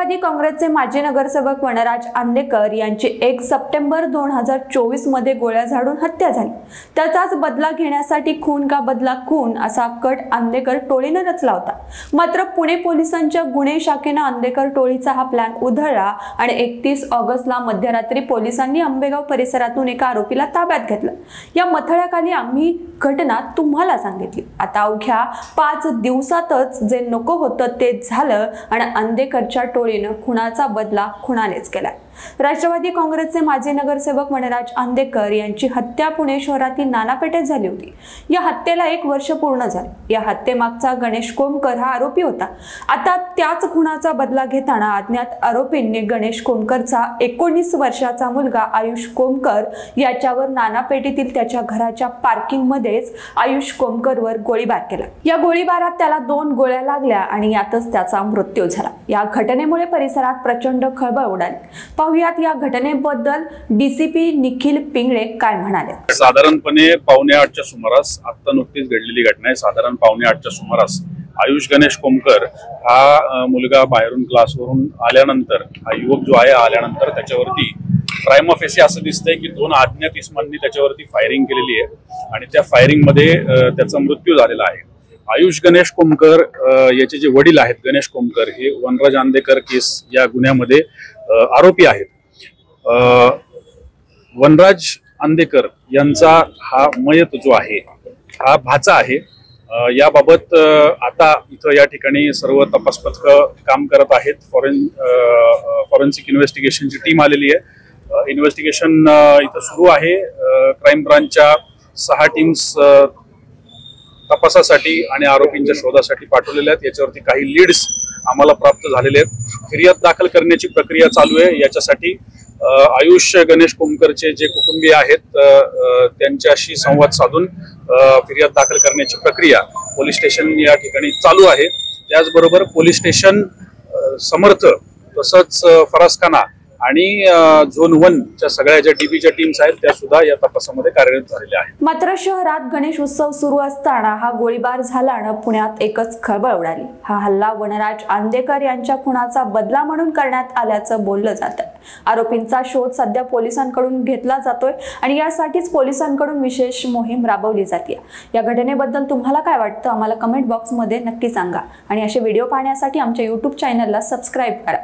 राष्ट्रवादी काँग्रेसचे माजी नगरसेवक वनराज आंदेकर यांची 1 सप्टेंबर 2024 मध्ये गोळ्या झाडून हत्या झाली। त्याचाच बदला घेण्यासाठी खून का बदला खून असा कट आंदेकर टोळीने रचला होता। मात्र पुणे पोलिसांच्या गुन्हे शाखेने आंदेकर टोळीचा हा प्लॅन उधळला आणि 31 ऑगस्टला मध्यरात्री पोलिसांनी आंबेगाव परिसरातून एका आरोपीला ताब्यात घेतलं। या मथळ्याखाली आम्ही घटना तुम्हाला सांगितली। आता अवघ्या 5 दिवसातच जे नको होतं ते झालं आणि आंदेकरच्या टोळीने खुनाचा बदला खुनानेच केला। राष्ट्रवादी काँग्रेसचे माजी नगरसेवक वनराज आंदेकर यांची हत्या पुणे शहरातील नाना पेठेत झाली होती। या हत्येला 1 वर्ष पूर्ण झाले। या हत्येमागचा गणेश कोमकर हा आरोपी होता। आता त्याच खुनाचा बदला घेताना अज्ञात आरोपींनी गणेश कोमकरचा 19 वर्षाचा मुलगा आयुष कोमकर याच्यावर नाना पेठेतील त्याच्या घराच्या पार्किंग मध्येच आयुष कोमकरवर गोळीबार केला। या गोळीबारात त्याला 2 गोळ्या लागल्या आणि यातच त्याचा मृत्यू झाला। या घटनेमुळे परिसरात प्रचंड खळबळ उडाली। पाहुयात या घटनेबद्दल डीसीपी निखिल पिंगळे काय म्हणाले। साधारणपणे 7:45च्या सुमारास आता नुकतीच घडलेली घटना आहे। साधारण 7:45च्या सुमारास आयुष गणेश कोमकर हा मुलगा बाहेरून क्लासवरून आल्यानंतर हा युवक जो आहे आल्यानंतर त्याच्यावरती प्राइमा फेसी असं दिसतंय की 2 अज्ञात इसमांनी त्याच्यावरती फायरिंग केलेली आहे आणि त्या फायरिंग मध्ये त्याचा मृत्यू झालेला आहे। आयुष गणेश कोमकर याचे जे वडील आहेत गणेश कोमकर हे वनराज आंदेकर केस या गुन्ह्यामध्ये आरोपी आहेत। वनराज आंदेकर यांचा हा मयत जो आहे हा भाचा आहे। याबाबत आता इथं या ठिकाणी सर्व तपास पथकं काम करत आहेत। फॉरेन्सिक इन्व्हेस्टिगेशनची टीम आलेली आहे। इन्व्हेस्टिगेशन इथं सुरू आहे। क्राईम ब्रांचच्या 6 टीम्स तपासासाठी आणि आरोपींच्या शोधासाठी पाठवलेल्या आहेत। याच्यावरती काही लीड्स आम्हाला प्राप्त झालेले आहेत। फिर्याद दाखल करण्याची प्रक्रिया चालू आहे। याच्यासाठी आयुष गणेश कोमकरचे जे कुटुंबीय आहेत त्यांच्याशी संवाद साधून फिर्याद दाखल करण्याची प्रक्रिया पोलीस स्टेशन या ठिकाणी चालू आहे। त्याचबरोबर पोलीस स्टेशन समर्थ तसंच फरासखाना आणि झोन 1 च्या सगळ्या ज्या डीबीच्या टीम्स आहेत त्या सुद्धा या तपासामध्ये कार्यरत झालेल्या आहेत। मात्र शहरात गणेश उत्सव सुरू असताना हा गोळीबार झाल्याने पुण्यात एकच खळबळ उडाली। हा हल्ला वनराज आंदेकर यांच्या खुनाचा बदला म्हणून करण्यात आल्याचं बोललं जातं। आरोपींचा शोध सध्या पोलिसांकडून घेतला जातोय आणि यासाठीच पोलिसांकडून विशेष मोहीम राबवली जाते। या घटनेबद्दल तुम्हाला काय वाटतं आम्हाला कमेंट बॉक्समध्ये नक्की सांगा आणि असे व्हिडिओ पाहण्यासाठी आमच्या YouTube चॅनलला सबस्क्राइब करा।